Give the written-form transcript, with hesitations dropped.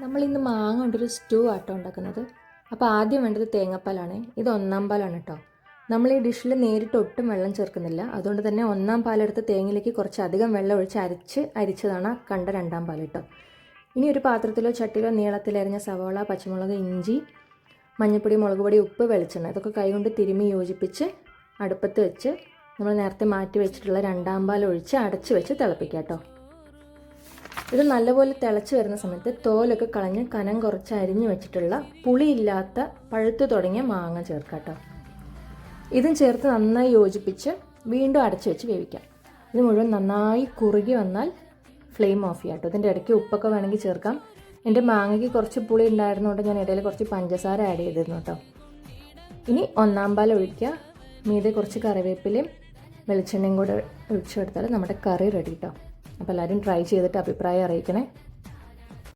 നമ്മളിന്ന് മാങ്ങ കൊണ്ടൊരു സ്റ്റൂ ആട്ടോ ഉണ്ടാക്കുന്നത്. അപ്പോൾ ആദ്യം വേണ്ടത് തേങ്ങാപ്പാലാണ്. ഇത് ഒന്നാം പാലാണ് കേട്ടോ. നമ്മൾ ഈ ഡിഷിൽ നേരിട്ട് ഒട്ടും വെള്ളം ചേർക്കുന്നില്ല. അതുകൊണ്ട് തന്നെ ഒന്നാം പാലെടുത്ത് തേങ്ങയിലേക്ക് കുറച്ച് അധികം വെള്ളം ഒഴിച്ച് അരിച്ചതാണ് കണ്ട രണ്ടാം പാൽ കേട്ടോ. ഇനി ഒരു പാത്രത്തിലോ ചട്ടിയിലോ നീളത്തിലരിഞ്ഞ സവാള, പച്ചമുളക്, ഇഞ്ചി, മഞ്ഞൾപ്പൊടി, മുളക് പൊടി, ഉപ്പ്, വെളിച്ചെണ്ണ ഇതൊക്കെ കൈകൊണ്ട് തിരുമ്മി യോജിപ്പിച്ച് അടുപ്പത്ത് വെച്ച് നമ്മൾ നേരത്തെ മാറ്റി വെച്ചിട്ടുള്ള രണ്ടാം പാൽ ഒഴിച്ച് അടച്ച് വെച്ച് തിളപ്പിക്കാം കേട്ടോ. ഇത് നല്ലപോലെ തിളച്ച് വരുന്ന സമയത്ത് തോലൊക്കെ കളഞ്ഞ് കനം കുറച്ച് അരിഞ്ഞ് വെച്ചിട്ടുള്ള പുളിയില്ലാത്ത പഴുത്ത് തുടങ്ങിയ മാങ്ങ ചേർക്കാം കേട്ടോ. ഇതും ചേർത്ത് നന്നായി യോജിപ്പിച്ച് വീണ്ടും അടച്ച് വെച്ച് വേവിക്കാം. ഇത് മുഴുവൻ നന്നായി കുറുകി വന്നാൽ ഫ്ലെയിം ഓഫ് ചെയ്യാം കേട്ടോ. ഇതിൻ്റെ ഇടയ്ക്ക് ഉപ്പൊക്കെ വേണമെങ്കിൽ ചേർക്കാം. എൻ്റെ മാങ്ങയ്ക്ക് കുറച്ച് പുളി ഉണ്ടായിരുന്നതുകൊണ്ട് ഞാൻ ഇടയിൽ കുറച്ച് പഞ്ചസാര ആഡ് ചെയ്തിരുന്നു കേട്ടോ. ഇനി ഒന്നാം പാൽ ഒഴിക്കുക. മീതെ കുറച്ച് കറിവേപ്പിലയും വെളിച്ചെണ്ണയും കൂടെ ഒഴിച്ചു കൊടുത്താൽ നമ്മുടെ കറി റെഡി കേട്ടോ. അപ്പോൾ എല്ലാവരും ട്രൈ ചെയ്തിട്ട് അഭിപ്രായം അറിയിക്കണേ.